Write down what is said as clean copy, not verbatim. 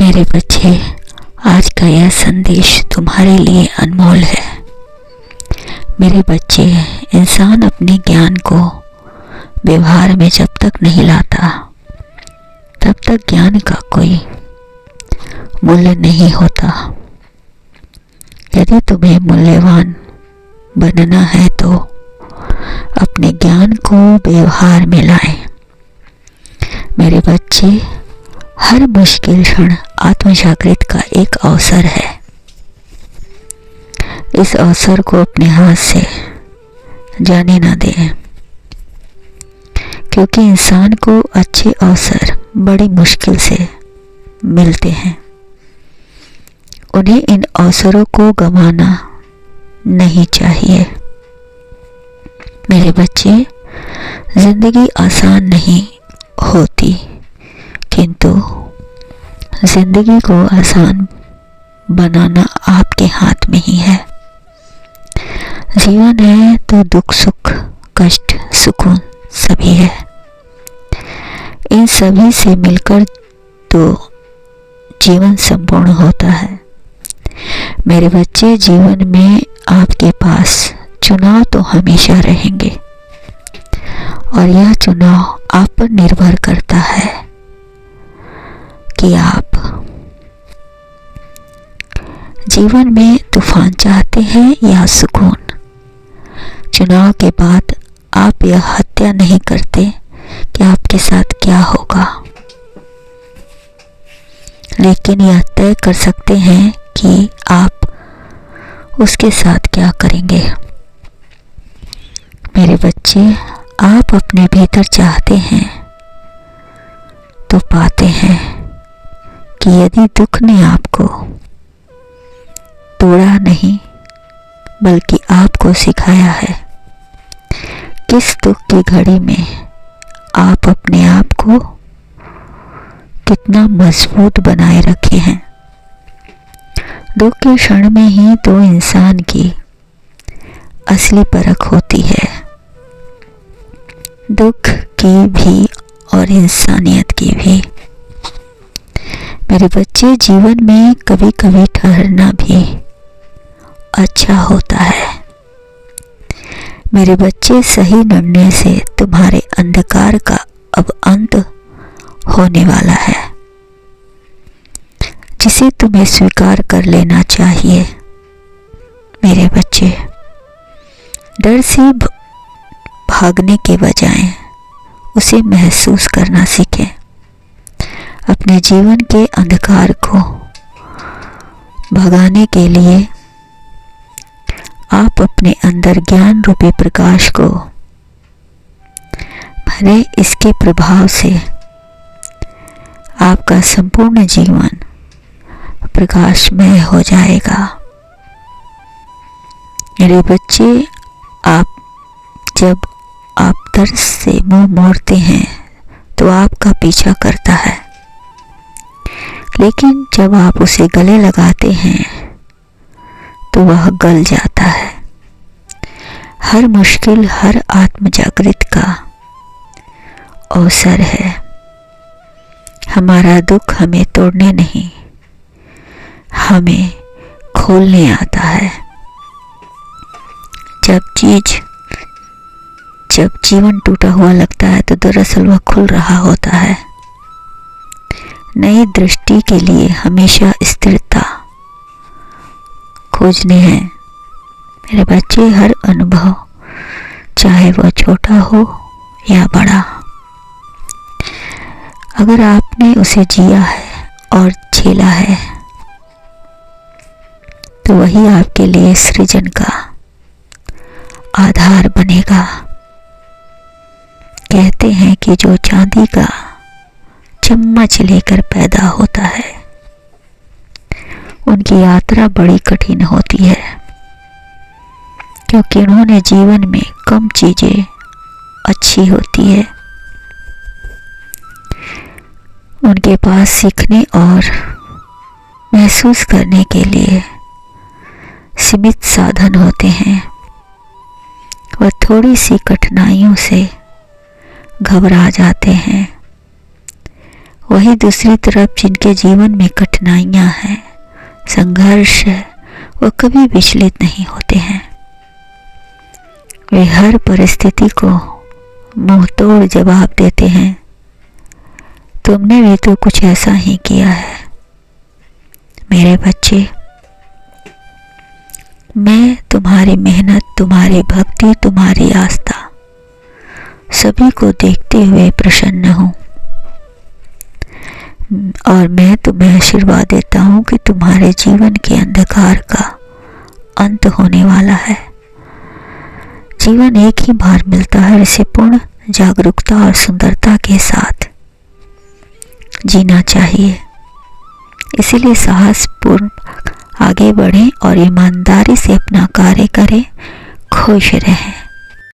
मेरे बच्चे, आज का यह संदेश तुम्हारे लिए अनमोल है। मेरे बच्चे, इंसान अपने ज्ञान को व्यवहार में जब तक नहीं लाता तब तक ज्ञान का कोई मूल्य नहीं होता। यदि तुम्हें मूल्यवान बनना है तो अपने ज्ञान को व्यवहार में लाएं। मेरे बच्चे, हर मुश्किल क्षण आत्मजागृत का एक अवसर है। इस अवसर को अपने हाथ से जाने ना दें, क्योंकि इंसान को अच्छे अवसर बड़ी मुश्किल से मिलते हैं। उन्हें इन अवसरों को गंवाना नहीं चाहिए। मेरे बच्चे, जिंदगी आसान नहीं होती, किंतु जिंदगी को आसान बनाना आपके हाथ में ही है। जीवन है तो दुख सुख कष्ट सुकून सभी है। इन सभी से मिलकर तो जीवन संपूर्ण होता है। मेरे बच्चे, जीवन में आपके पास चुनाव तो हमेशा रहेंगे और यह चुनाव आप पर निर्भर करता है कि आप जीवन में तूफान चाहते हैं या सुकून। चुनाव के बाद आप यह हत्या नहीं करते कि आपके साथ क्या होगा, लेकिन यह तय कर सकते हैं कि आप उसके साथ क्या करेंगे। मेरे बच्चे, आप अपने भीतर चाहते हैं तो पाते हैं कि यदि दुख ने आपको तोड़ा नहीं बल्कि आपको सिखाया है किस दुख की घड़ी में आप अपने आप को कितना मजबूत बनाए रखे हैं। दुख के क्षण में ही तो इंसान की असली परख होती है, दुख की भी और इंसानियत की भी। मेरे बच्चे, जीवन में कभी कभी ठहरना भी अच्छा होता है। मेरे बच्चे, सही निर्णय से तुम्हारे अंधकार का अब अंत होने वाला है, जिसे तुम्हें स्वीकार कर लेना चाहिए। मेरे बच्चे, डर से भागने के बजाय उसे महसूस करना सीखें। अपने जीवन के अंधकार को भगाने के लिए आप अपने अंदर ज्ञान रूपी प्रकाश को भरे। इसके प्रभाव से आपका संपूर्ण जीवन प्रकाशमय हो जाएगा। मेरे बच्चे, जब आप दर्द से मुंह मोड़ते हैं तो आपका पीछा करता है, लेकिन जब आप उसे गले लगाते हैं तो वह गल जाता है। हर मुश्किल हर आत्मजागृत का अवसर है। हमारा दुख हमें तोड़ने नहीं, हमें खोलने आता है। जब जीवन टूटा हुआ लगता है तो दरअसल वह खुल रहा होता है। नई दृष्टि के लिए हमेशा स्थिरता खोजने हैं। मेरे बच्चे, हर अनुभव चाहे वह छोटा हो या बड़ा, अगर आपने उसे जिया है और झेला है तो वही आपके लिए सृजन का आधार बनेगा। कहते हैं कि जो चांदी का चम्मच लेकर पैदा होता है उनकी यात्रा बड़ी कठिन होती है, क्योंकि उन्होंने जीवन में कम चीजें अच्छी होती है। उनके पास सीखने और महसूस करने के लिए सीमित साधन होते हैं। वह थोड़ी सी कठिनाइयों से घबरा जाते हैं। वही दूसरी तरफ जिनके जीवन में कठिनाइयां हैं, संघर्ष है, वो कभी विचलित नहीं होते हैं। वे हर परिस्थिति को मुंह तोड़ जवाब देते हैं, तुमने भी तो कुछ ऐसा ही किया है। मेरे बच्चे, मैं तुम्हारी मेहनत, तुम्हारी भक्ति, तुम्हारी आस्था सभी को देखते हुए प्रसन्न हूँ और मैं तुम्हें आशीर्वाद देता हूँ कि तुम्हारे जीवन के अंधकार का अंत होने वाला है। जीवन एक ही बार मिलता है, इसे पूर्ण जागरूकता और सुंदरता के साथ जीना चाहिए। इसीलिए साहसपूर्ण आगे बढ़ें और ईमानदारी से अपना कार्य करें। खुश रहें।